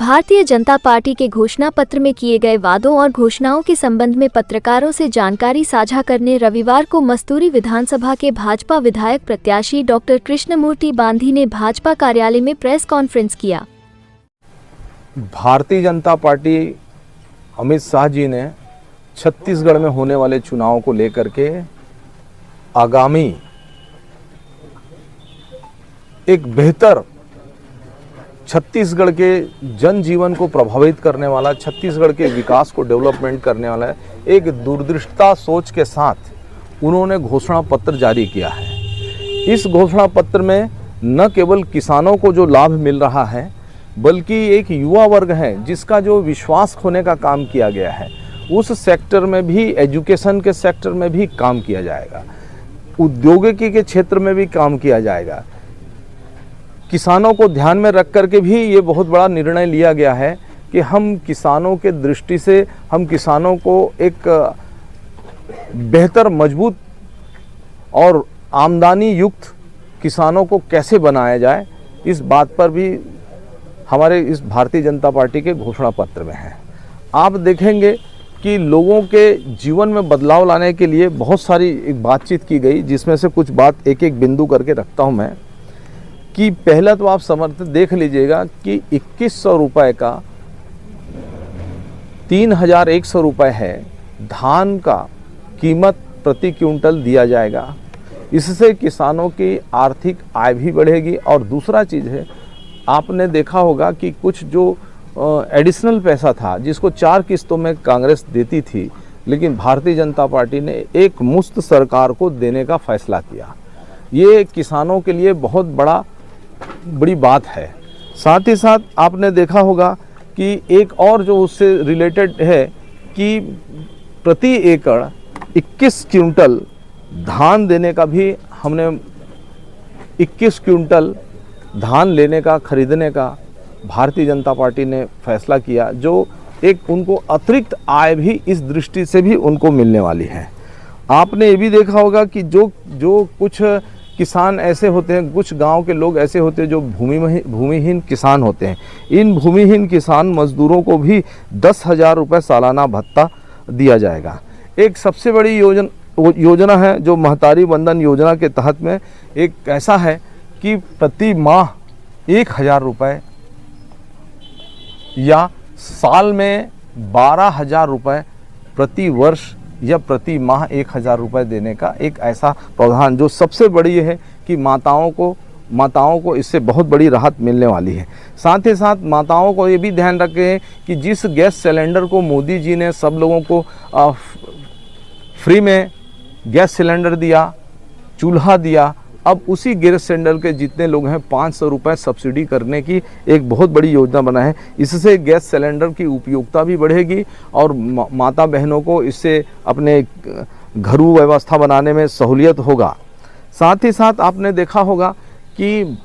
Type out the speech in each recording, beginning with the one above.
Bharatiya Janata party के घोषणा पत्र में किए गए वादों और घोषणाओं के संबंध में पत्रकारों से जानकारी साझा करने रविवार को मस्तूरी विधानसभा के भाजपा विधायक प्रत्याशी डॉक्टर कृष्णमूर्ति बांधी ने भाजपा कार्यालय में प्रेस कॉन्फ्रेंस किया। भारतीय जनता पार्टी अमित शाह जी ने छत्तीसगढ़ में होने वाले चुनाव को लेकर के आगामी एक बेहतर छत्तीसगढ़ के जनजीवन को प्रभावित करने वाला, छत्तीसगढ़ के विकास को डेवलपमेंट करने वाला एक दूरदृष्टा सोच के साथ उन्होंने घोषणा पत्र जारी किया है। इस घोषणा पत्र में न केवल किसानों को जो लाभ मिल रहा है, बल्कि एक युवा वर्ग है जिसका जो विश्वास खोने का काम किया गया है, उस सेक्टर में भी, एजुकेशन के सेक्टर में भी काम किया जाएगा, उद्योगिकी के क्षेत्र में भी काम किया जाएगा। किसानों को ध्यान में रख करके भी ये बहुत बड़ा निर्णय लिया गया है कि हम किसानों के दृष्टि से हम किसानों को एक बेहतर, मजबूत और आमदनी युक्त किसानों को कैसे बनाया जाए, इस बात पर भी हमारे इस भारतीय जनता पार्टी के घोषणा पत्र में है। आप देखेंगे कि लोगों के जीवन में बदलाव लाने के लिए बहुत सारी एक बातचीत की गई, जिसमें से कुछ बात एक एक बिंदु करके रखता हूं मैं। कि पहला तो आप समर्थन देख लीजिएगा कि 2100 रुपये का 3100 रुपये है धान का कीमत प्रति क्विंटल दिया जाएगा। इससे किसानों की आर्थिक आय भी बढ़ेगी। और दूसरा चीज़ है, आपने देखा होगा कि कुछ जो एडिशनल पैसा था जिसको 4 किस्तों में कांग्रेस देती थी, लेकिन भारतीय जनता पार्टी ने एक मुश्त सरकार को देने का फैसला किया। ये किसानों के लिए बहुत बड़ी बात है। साथ ही साथ आपने देखा होगा कि एक और जो उससे रिलेटेड है कि प्रति एकड़ 21 क्विंटल धान देने का भी हमने 21 क्विंटल धान लेने का, खरीदने का भारतीय जनता पार्टी ने फैसला किया, जो एक उनको अतिरिक्त आय भी इस दृष्टि से भी उनको मिलने वाली है। आपने ये भी देखा होगा कि जो कुछ किसान ऐसे होते हैं, कुछ गांव के लोग ऐसे होते हैं जो भूमिहीन किसान होते हैं, इन भूमिहीन किसान मजदूरों को भी 10,000 रुपये सालाना भत्ता दिया जाएगा। एक सबसे बड़ी योजना है जो महतारी बंधन योजना के तहत में एक ऐसा है कि प्रति माह 1,000 रुपये या साल में 12,000 रुपये प्रति वर्ष या प्रति माह 1,000 रुपये देने का एक ऐसा प्रावधान, जो सबसे बड़ी है कि माताओं को इससे बहुत बड़ी राहत मिलने वाली है। साथ ही साथ माताओं को ये भी ध्यान रखें कि जिस गैस सिलेंडर को मोदी जी ने सब लोगों को फ्री में गैस सिलेंडर दिया, चूल्हा दिया, अब उसी गैस सिलेंडर के जितने लोग हैं 500 रुपये सब्सिडी करने की एक बहुत बड़ी योजना बना है। इससे गैस सिलेंडर की उपयोगिता भी बढ़ेगी और माता बहनों को इससे अपने घरेलू व्यवस्था बनाने में सहूलियत होगा। साथ ही साथ आपने देखा होगा कि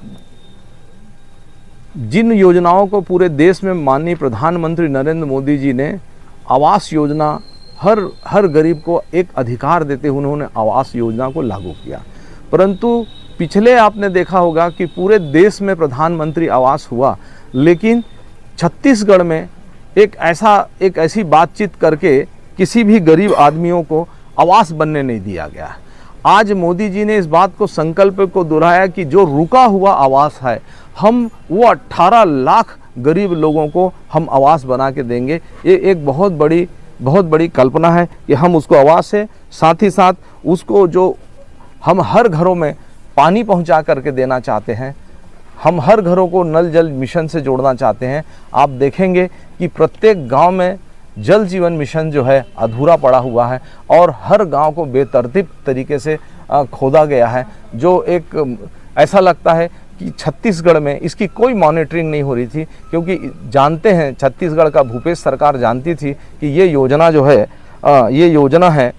जिन योजनाओं को पूरे देश में माननीय प्रधानमंत्री नरेंद्र मोदी जी ने आवास योजना, हर गरीब को एक अधिकार देते हुए उन्होंने आवास योजना को लागू किया। परंतु पिछले आपने देखा होगा कि पूरे देश में प्रधानमंत्री आवास हुआ, लेकिन छत्तीसगढ़ में एक ऐसी बातचीत करके किसी भी गरीब आदमियों को आवास बनने नहीं दिया गया। आज मोदी जी ने इस बात को, संकल्प को दोहराया कि जो रुका हुआ आवास है, हम वो 18 लाख गरीब लोगों को हम आवास बना के देंगे। ये एक बहुत बड़ी कल्पना है कि हम उसको आवास है, साथ ही साथ उसको जो हम हर घरों में पानी पहुंचा करके देना चाहते हैं, हम हर घरों को नल जल मिशन से जोड़ना चाहते हैं। आप देखेंगे कि प्रत्येक गांव में जल जीवन मिशन जो है अधूरा पड़ा हुआ है और हर गांव को बेतरतीब तरीके से खोदा गया है, जो एक ऐसा लगता है कि छत्तीसगढ़ में इसकी कोई मॉनिटरिंग नहीं हो रही थी, क्योंकि जानते हैं छत्तीसगढ़ का भूपेश सरकार जानती थी कि ये योजना है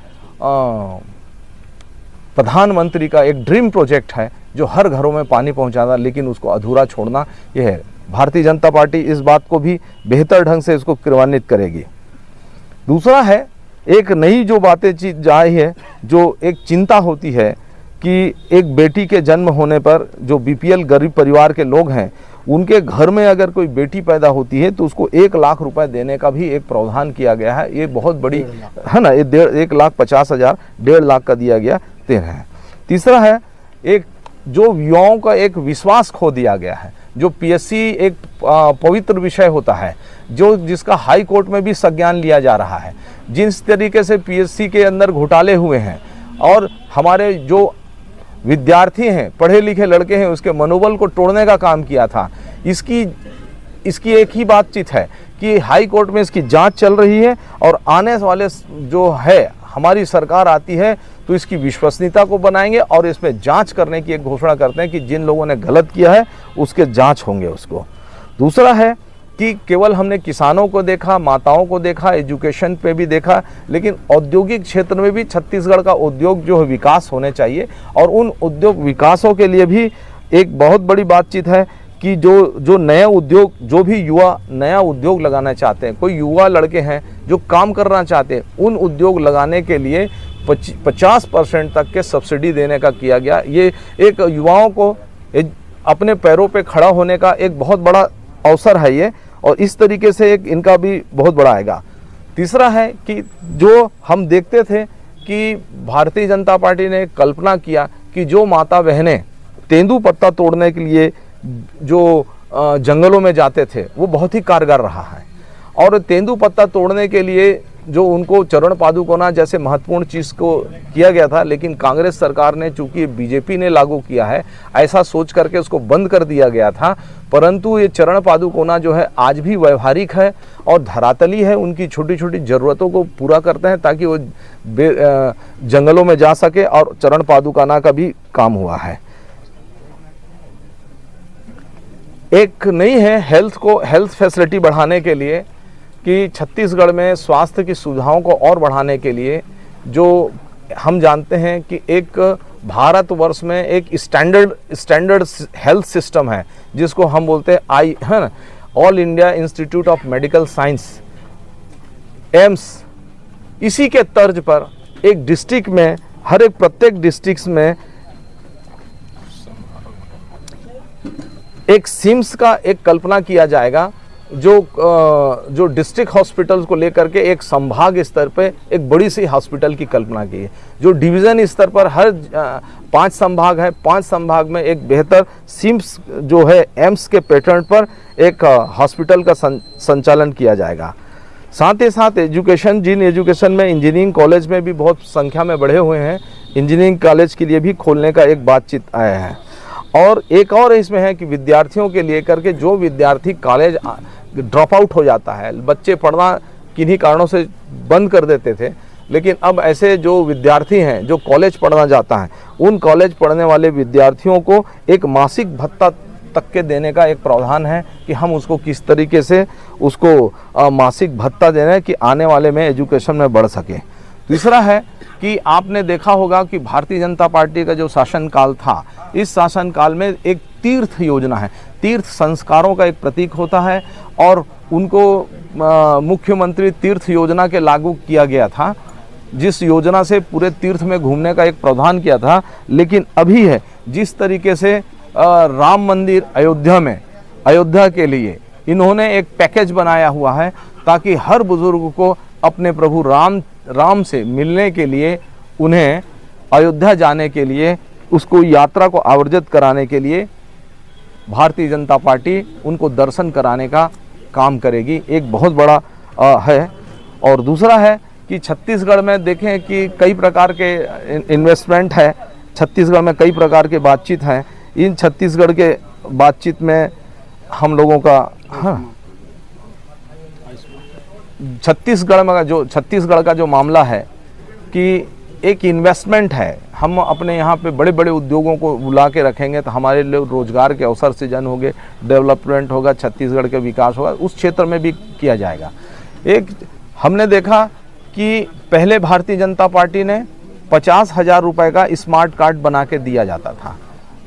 प्रधानमंत्री का एक ड्रीम प्रोजेक्ट है जो हर घरों में पानी पहुंचाना, लेकिन उसको अधूरा छोड़ना यह है। भारतीय जनता पार्टी इस बात को भी बेहतर ढंग से इसको क्रियान्वित करेगी। दूसरा है, एक नई जो बातें चीज आई है, जो एक चिंता होती है कि एक बेटी के जन्म होने पर जो बीपीएल गरीब परिवार के लोग हैं उनके घर में अगर कोई बेटी पैदा होती है तो उसको 1 लाख रुपए देने का भी एक प्रावधान किया गया है। ये बहुत बड़ी है ना, ये 1,50,000 1.5 लाख का दिया गया है। तीसरा है, एक जो युवाओं का एक विश्वास खो दिया गया है। जो पीएससी एक पवित्र विषय होता है, जिसका हाई कोर्ट में भी संज्ञान लिया जा रहा है। जिस तरीके से पीएससी के अंदर घोटाले हुए हैं और हमारे जो विद्यार्थी हैं, पढ़े लिखे लड़के हैं, उसके मनोबल को तोड़ने का काम किया था। इसकी एक ही बातचीत है कि हाई कोर्ट में इसकी जांच चल रही है और आने वाले जो है हमारी सरकार आती है तो इसकी विश्वसनीयता को बनाएंगे और इसमें जांच करने की एक घोषणा करते हैं कि जिन लोगों ने गलत किया है उसके जांच होंगे उसको। दूसरा है कि केवल हमने किसानों को देखा, माताओं को देखा, एजुकेशन पे भी देखा, लेकिन औद्योगिक क्षेत्र में भी छत्तीसगढ़ का उद्योग जो है विकास होने चाहिए और उन उद्योग विकासों के लिए भी एक बहुत बड़ी बातचीत है कि जो नया उद्योग, जो भी युवा नया उद्योग लगाना चाहते हैं, कोई युवा लड़के हैं जो काम करना चाहते हैं, उन उद्योग लगाने के लिए 50% तक के सब्सिडी देने का किया गया। ये एक युवाओं को अपने पैरों पे खड़ा होने का एक बहुत बड़ा अवसर है ये, और इस तरीके से एक इनका भी बहुत बड़ा आएगा। तीसरा है कि जो हम देखते थे कि भारतीय जनता पार्टी ने कल्पना किया कि जो माता बहनें तेंदुपत्ता तोड़ने के लिए जो जंगलों में जाते थे वो बहुत ही कारगर रहा है, और तेंदुपत्ता तोड़ने के लिए जो उनको चरण पादुकोना जैसे महत्वपूर्ण चीज़ को किया गया था, लेकिन कांग्रेस सरकार ने, चूंकि बीजेपी ने लागू किया है, ऐसा सोच करके उसको बंद कर दिया गया था। परंतु ये चरण पादुकोना जो है आज भी व्यवहारिक है और धरातली है, उनकी छोटी छोटी ज़रूरतों को पूरा करते हैं ताकि वो जंगलों में जा सके, और चरण पादुकोना का भी काम हुआ है। एक नई है हेल्थ फैसिलिटी बढ़ाने के लिए कि छत्तीसगढ़ में स्वास्थ्य की सुविधाओं को और बढ़ाने के लिए, जो हम जानते हैं कि एक भारतवर्ष में एक स्टैंडर्ड हेल्थ सिस्टम है जिसको हम बोलते हैं all India institute of medical science, AIIMS. इसी के तर्ज पर एक डिस्ट्रिक्ट में, हर एक प्रत्येक डिस्ट्रिक्ट में एक सिम्स का एक कल्पना किया जाएगा, जो डिस्ट्रिक्ट हॉस्पिटल्स को लेकर के एक संभाग स्तर पे एक बड़ी सी हॉस्पिटल की कल्पना की है। जो डिवीज़न स्तर पर हर 5 संभाग है, 5 संभाग में एक बेहतर सिम्स जो है एम्स के पैटर्न पर एक हॉस्पिटल का संचालन किया जाएगा। साथ ही साथ जिन एजुकेशन में इंजीनियरिंग कॉलेज में भी बहुत संख्या में बढ़े हुए हैं, इंजीनियरिंग कॉलेज के लिए भी खोलने का एक बातचीत आया है। और एक और इसमें है कि विद्यार्थियों के लिए करके, जो विद्यार्थी कॉलेज ड्रॉप आउट हो जाता है, बच्चे पढ़ना किन्हीं कारणों से बंद कर देते थे, लेकिन अब ऐसे जो विद्यार्थी हैं जो कॉलेज पढ़ना जाता है, उन कॉलेज पढ़ने वाले विद्यार्थियों को एक मासिक भत्ता तक के देने का एक प्रावधान है कि हम उसको किस तरीके से उसको मासिक भत्ता देना है कि आने वाले में एजुकेशन में बढ़ सके। तीसरा है कि आपने देखा होगा कि भारतीय जनता पार्टी का जो शासनकाल था, इस शासनकाल में एक तीर्थ योजना है, तीर्थ संस्कारों का एक प्रतीक होता है, और उनको मुख्यमंत्री तीर्थ योजना के लागू किया गया था, जिस योजना से पूरे तीर्थ में घूमने का एक प्रावधान किया था। लेकिन अभी है जिस तरीके से राम मंदिर अयोध्या के लिए इन्होंने एक पैकेज बनाया हुआ है ताकि हर बुजुर्ग को अपने प्रभु राम से मिलने के लिए, उन्हें अयोध्या जाने के लिए, उसको यात्रा को आवर्जित कराने के लिए भारतीय जनता पार्टी उनको दर्शन कराने का काम करेगी, एक बहुत बड़ा है। और दूसरा है कि छत्तीसगढ़ में देखें कि कई प्रकार के इन्वेस्टमेंट है, छत्तीसगढ़ में कई प्रकार के बातचीत हैं। इन छत्तीसगढ़ के बातचीत में हम लोगों का छत्तीसगढ़ का जो मामला है कि एक इन्वेस्टमेंट है, हम अपने यहाँ पे बड़े बड़े उद्योगों को बुला के रखेंगे तो हमारे लिए रोजगार के अवसर सृजन होंगे, डेवलपमेंट होगा, छत्तीसगढ़ के विकास होगा, उस क्षेत्र में भी किया जाएगा। एक हमने देखा कि पहले भारतीय जनता पार्टी ने 50,000 रुपये का स्मार्ट कार्ड बना के दिया जाता था।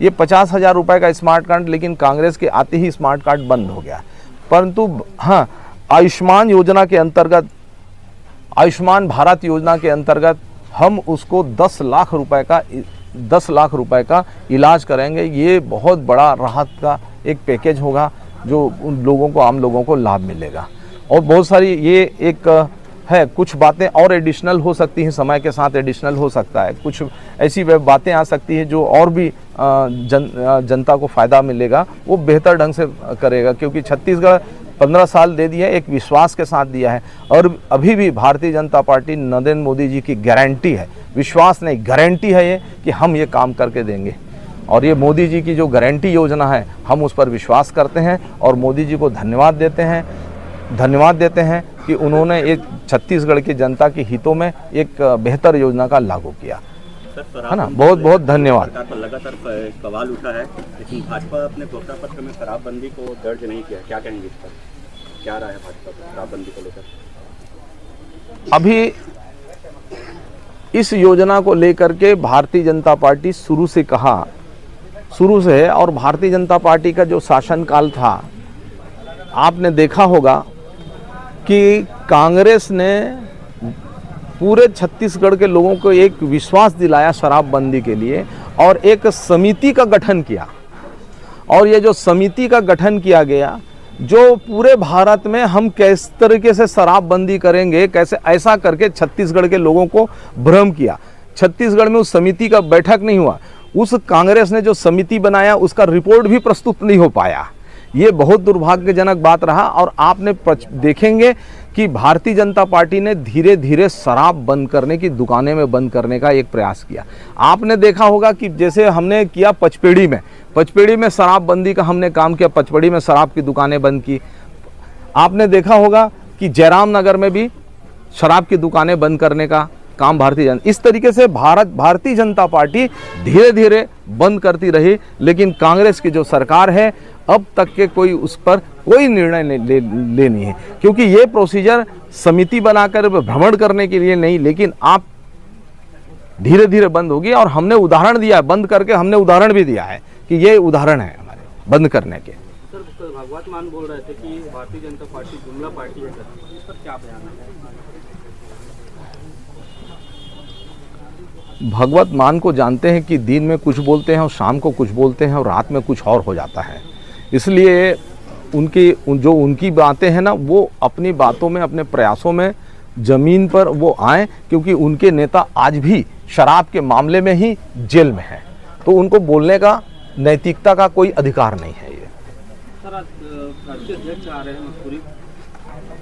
ये 50,000 रुपये का स्मार्ट कार्ड, लेकिन कांग्रेस के आते ही स्मार्ट कार्ड बंद हो गया। परंतु हाँ, आयुष्मान योजना के अंतर्गत, आयुष्मान भारत योजना के अंतर्गत हम उसको 10 लाख रुपए का 10 लाख रुपए का इलाज करेंगे। ये बहुत बड़ा राहत का एक पैकेज होगा जो उन लोगों को, आम लोगों को लाभ मिलेगा। और बहुत सारी ये एक है, कुछ बातें और एडिशनल हो सकती हैं, समय के साथ एडिशनल हो सकता है, कुछ ऐसी बातें आ सकती हैं जो और भी जनता को फ़ायदा मिलेगा, वो बेहतर ढंग से करेगा। क्योंकि छत्तीसगढ़ 15 साल दे दिया है, एक विश्वास के साथ दिया है, और अभी भी भारतीय जनता पार्टी नरेंद्र मोदी जी की गारंटी है, विश्वास नहीं गारंटी है ये कि हम ये काम करके देंगे। और ये मोदी जी की जो गारंटी योजना है, हम उस पर विश्वास करते हैं और मोदी जी को धन्यवाद देते हैं कि उन्होंने एक छत्तीसगढ़ की जनता के हितों में एक बेहतर योजना का लागू किया, है ना। बहुत बहुत धन्यवाद। सरकार पर लगातार सवाल उठा है, लेकिन भाजपा अपने घोषणा पत्र में शराबबंदी को दर्ज नहीं किया, क्या कहेंगे इस पर? क्या रहा है भाजपा पर शराबबंदी को लेकर? अभी इस योजना को लेकर के भारतीय जनता पार्टी शुरू से है, और भारतीय जनता पार्टी का जो शासनकाल था, आपने देखा होगा कि कांग्रेस ने पूरे छत्तीसगढ़ के लोगों को एक विश्वास दिलाया शराबबंदी के लिए, और एक समिति का गठन किया। और ये जो समिति का गठन किया गया, जो पूरे भारत में हम किस तरीके से शराबबंदी करेंगे, कैसे, ऐसा करके छत्तीसगढ़ के लोगों को भ्रम किया। छत्तीसगढ़ में उस समिति का बैठक नहीं हुआ, उस कांग्रेस ने जो समिति बनाया उसका रिपोर्ट भी प्रस्तुत नहीं हो पाया। ये बहुत दुर्भाग्यजनक बात रहा। और आपने देखेंगे कि भारतीय जनता पार्टी ने धीरे धीरे शराब बंद करने की, दुकानें में बंद करने का एक प्रयास किया। आपने देखा होगा कि जैसे हमने किया पचपेड़ी में शराबबंदी का हमने काम किया, पचपेड़ी में शराब की दुकानें बंद की। आपने देखा होगा कि जयराम नगर में भी शराब की दुकानें बंद करने का काम इस तरीके से भारतीय जनता पार्टी धीरे धीरे बंद करती रही। लेकिन कांग्रेस की जो सरकार है, अब तक के कोई उस पर कोई निर्णय लेनी है, क्योंकि ये प्रोसीजर समिति बनाकर भ्रमण करने के लिए नहीं, लेकिन आप धीरे धीरे बंद होगी। और हमने उदाहरण दिया है, बंद करके हमने उदाहरण भी दिया है कि ये उदाहरण है हमारे बंद करने के। सर, भगवत मान बोल रहे थे कि भारतीय जनता पार्टी जुमला पार्टी है, इस पर क्या बयान है? भगवत मान को जानते हैं कि दिन में कुछ बोलते हैं और शाम को कुछ बोलते हैं और रात में कुछ और हो जाता है। इसलिए उनकी बातें हैं ना, वो अपनी बातों में, अपने प्रयासों में ज़मीन पर वो आए, क्योंकि उनके नेता आज भी शराब के मामले में ही जेल में हैं, तो उनको बोलने का, नैतिकता का कोई अधिकार नहीं है। ये सर, आज राष्ट्रीय अध्यक्ष आ रहे हैं मसूरी,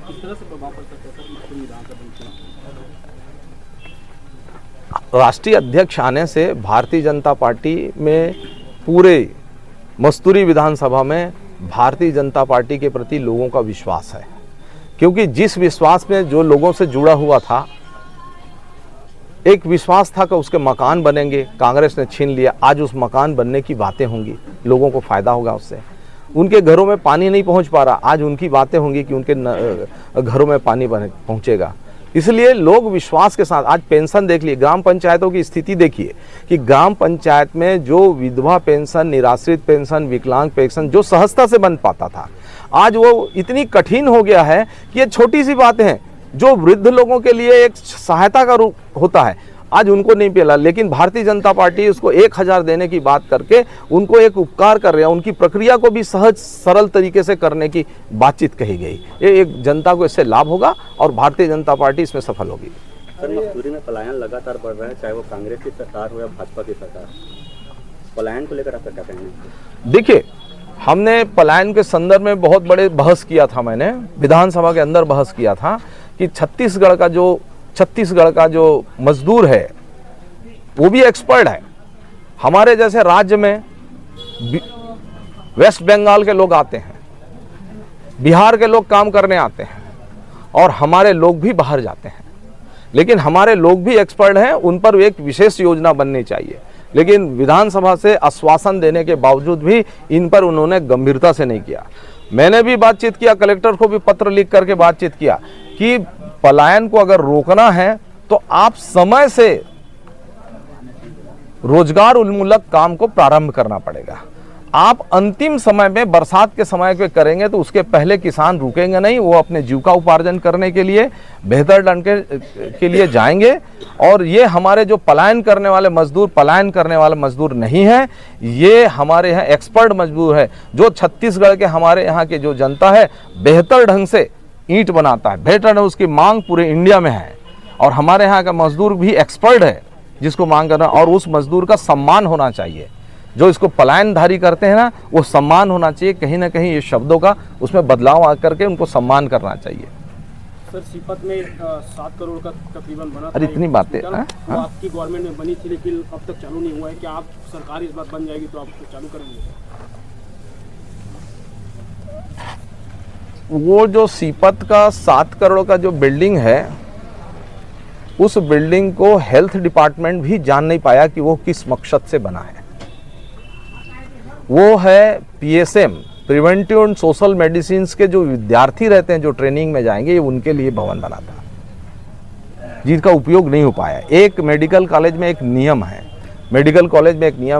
किस तरह से प्रभाव पड़ सकता है सर मसूरी विधानसभा चुनाव? राष्ट्रीय अध्यक्ष आने से भारतीय जनता पार्टी में, पूरे मस्तूरी विधानसभा में भारतीय जनता पार्टी के प्रति लोगों का विश्वास है। क्योंकि जिस विश्वास में जो लोगों से जुड़ा हुआ था, एक विश्वास था कि उसके मकान बनेंगे, कांग्रेस ने छीन लिया। आज उस मकान बनने की बातें होंगी, लोगों को फायदा होगा उससे। उनके घरों में पानी नहीं पहुंच पा रहा, आज उनकी बातें होंगी कि उनके घरों में पानी पहुंचेगा। इसलिए लोग विश्वास के साथ, आज पेंशन देख लिए, ग्राम पंचायतों की स्थिति देखिए कि ग्राम पंचायत में जो विधवा पेंशन, निराश्रित पेंशन, विकलांग पेंशन जो सहजता से बन पाता था, आज वो इतनी कठिन हो गया है कि ये छोटी सी बातें हैं जो वृद्ध लोगों के लिए एक सहायता का रूप होता है, आज उनको नहीं मिला। लेकिन भारतीय जनता पार्टी उसको 1000 देने की बात करके उनको एक उपकार कर रहे हैं, उनकी प्रक्रिया को भी सहज सरल तरीके से करने की बातचीत कही गई। ये एक जनता को इससे लाभ होगा और भारतीय जनता पार्टी इसमें सफल होगी। सर, मसूरी में पलायन लगातार बढ़ रहा है, चाहे वो कांग्रेस की सरकार हो या भाजपा की सरकार। पलायन को लेकर आपका क्या कहना है? देखिए, हमने पलायन के संदर्भ में बहुत बड़े बहस किया था, मैंने विधानसभा के अंदर बहस किया था कि छत्तीसगढ़ का जो मजदूर है वो भी एक्सपर्ट है। हमारे जैसे राज्य में वेस्ट बंगाल के लोग आते हैं, बिहार के लोग काम करने आते हैं, और हमारे लोग भी बाहर जाते हैं, लेकिन हमारे लोग भी एक्सपर्ट हैं, उन पर एक विशेष योजना बननी चाहिए। लेकिन विधानसभा से आश्वासन देने के बावजूद भी इन पर उन्होंने गंभीरता से नहीं किया। मैंने भी बातचीत किया, कलेक्टर को भी पत्र लिख करके बातचीत किया कि पलायन को अगर रोकना है तो आप समय से रोजगार उन्मूलक काम को प्रारंभ करना पड़ेगा। आप अंतिम समय में बरसात के समय पे करेंगे तो उसके पहले किसान रुकेंगे नहीं, वो अपने जीविका उपार्जन करने के लिए बेहतर ढंग के लिए जाएंगे। और ये हमारे जो पलायन करने वाले मजदूर नहीं है, ये हमारे यहाँ एक्सपर्ट मजदूर है, जो छत्तीसगढ़ के हमारे यहाँ के जो जनता है बेहतर ढंग से ईंट बनाता है, बेहतर ढंग उसकी मांग पूरे इंडिया में है। और हमारे यहाँ का मजदूर भी एक्सपर्ट है जिसको मांग करना, और उस मजदूर का सम्मान होना चाहिए। जो इसको पलायनधारी करते हैं ना, वो सम्मान होना चाहिए। कहीं ना कहीं ये शब्दों का उसमें बदलाव आकर के उनको सम्मान करना चाहिए। सर सीपत में 7 करोड़ का तकरीबन बना था। अरे इतनी बातें वो आपकी गवर्नमेंट में बनी थी लेकिन अब तक चालू नहीं हुआ है। क्या आप सरकार इस बार बन जाएगी तो आप उसको चालू करेंगे? वो जो सीपत का 7 करोड़ का जो बिल्डिंग है, उस बिल्डिंग को हेल्थ डिपार्टमेंट भी जान नहीं पाया कि वो किस मकसद से बना है। वो है PSM, preventive and social medicine के जो विद्यार्थी रहते हैं, जो ट्रेनिंग में जाएंगे, ये उनके लिए भवन बना था, जिसका उपयोग नहीं हो पाया। एक मेडिकल कॉलेज में एक नियम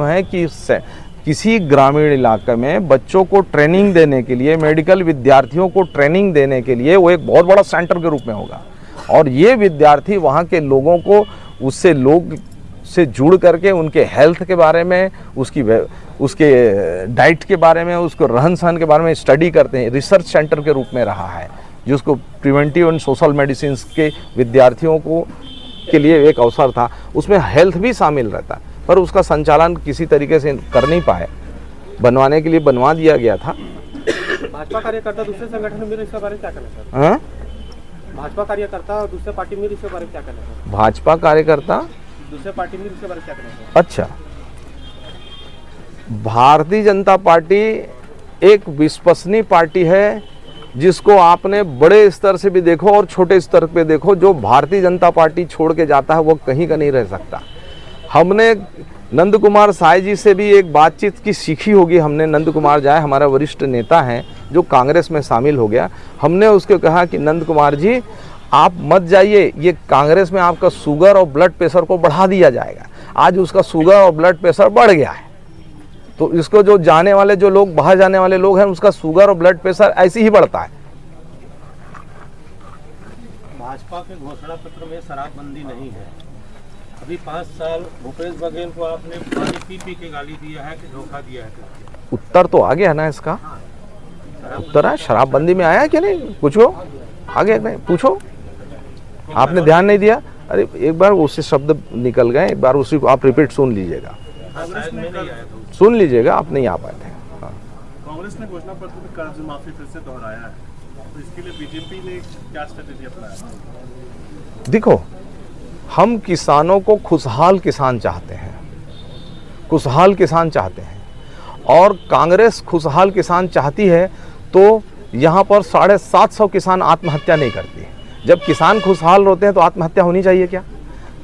है, कि किसी ग्रामीण इलाके में बच्चों को ट्रेनिंग देने के लिए, मेडिकल विद्यार्थियों को ट्रेनिंग देने के लिए वो एक बहुत बड़ा सेंटर के रूप में होगा। और ये विद्यार्थी वहाँ के लोगों को लोग से जुड़ करके उनके हेल्थ के बारे में, उसके डाइट के बारे में, उसको रहन सहन के बारे में स्टडी करते हैं। रिसर्च सेंटर के रूप में रहा है, जिसको प्रिवेंटिव एंड सोशल मेडिसिन के विद्यार्थियों के लिए एक अवसर था। उसमें हेल्थ भी शामिल रहता, पर उसका संचालन किसी तरीके से कर नहीं पाए। बनवाने के लिए बनवा दिया गया था। भाजपा कार्यकर्ता दूसरे संगठन में इसके बारे में क्या कहना सर? हाँ, भाजपा कार्यकर्ता और दूसरे पार्टी में इसके बारे में क्या कहना सर? भाजपा कार्यकर्ता दूसरे पार्टी में इसके बारे में क्या कहना सर? अच्छा, भारतीय जनता पार्टी एक विश्वसनीय पार्टी है, जिसको आपने बड़े स्तर से भी देखो और छोटे स्तर पे देखो। जो भारतीय जनता पार्टी छोड़ के जाता है वो कहीं का नहीं रह सकता। हमने नंद कुमार साय जी से भी एक बातचीत की सीखी होगी हमने। नंद कुमार साय हमारा वरिष्ठ नेता हैं जो कांग्रेस में शामिल हो गया। हमने उसको कहा कि नंद कुमार जी, आप मत जाइए, ये कांग्रेस में आपका शुगर और ब्लड प्रेशर को बढ़ा दिया जाएगा। आज उसका शुगर और ब्लड प्रेशर बढ़ गया है, तो इसको जो जाने वाले, जो लोग बाहर जाने वाले लोग हैं, उसका शुगर और ब्लड प्रेशर ऐसे ही बढ़ता है। भाजपा के घोषणा पत्र में शराबबंदी नहीं है। अभी 5 साल भूपेश बघेल को आपने पानी पी के गाली दिया है कि धोखा दिया है। उत्तर तो आ गया ना इसका, उत्तर है। शराबबंदी में आया कि नहीं, पूछो, आगे नहीं पूछो, आपने ध्यान नहीं दिया। अरे एक बार उससे शब्द निकल गए, एक बार उसी को आप रिपीट सुन लीजिएगा, सुन लीजिएगा, आप नहीं आ पाए थे। कांग्रेस ने घोषणा पत्र में कर्ज माफी फिर से दोहराया है, तो इसके लिए बीजेपी ने क्या स्ट्रेटेजी अपनाया? देखो, हम किसानों को खुशहाल किसान चाहते हैं, खुशहाल किसान चाहते हैं, और कांग्रेस खुशहाल किसान चाहती है तो यहाँ पर 750 किसान आत्महत्या नहीं करती। जब किसान खुशहाल होते हैं तो आत्महत्या होनी चाहिए क्या?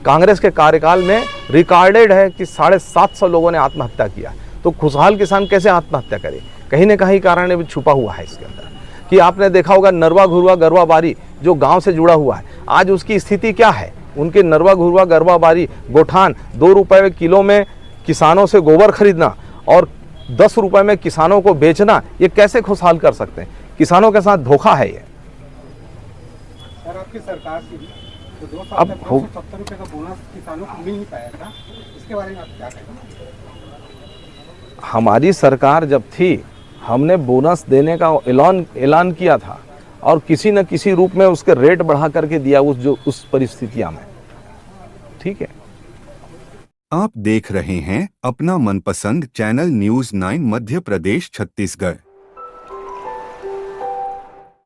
कांग्रेस के कार्यकाल में रिकॉर्डेड है कि 750 लोगों ने आत्महत्या किया, तो खुशहाल किसान कैसे आत्महत्या करे? कहीं ना कहीं कारण भी छुपा हुआ है इसके अंदर। कि आपने देखा होगा नरवा घुरवा गरवा बारी जो गांव से जुड़ा हुआ है, आज उसकी स्थिति क्या है? उनके नरवा घुरवा गरवा बारी गोठान 2 रुपए किलो में किसानों से गोबर खरीदना और 10 रुपए में किसानों को बेचना, ये कैसे खुशहाल कर सकते हैं? किसानों के साथ धोखा है ये। सर आपकी सरकार थी तो 2 साल अब तक 270 रुपए का बोनस किसानों को मिल नहीं पाया था, इसके बारे में आप क्या कहेंगे? हमारी सरकार जब थी, हमने बोनस देने का ऐलान किया था और किसी न किसी रूप में उसके रेट बढ़ा करके दिया उस परिस्थितियां में। ठीक है। आप देख रहे हैं अपना मनपसंद चैनल न्यूज़ 9 मध्य प्रदेश छत्तीसगढ़।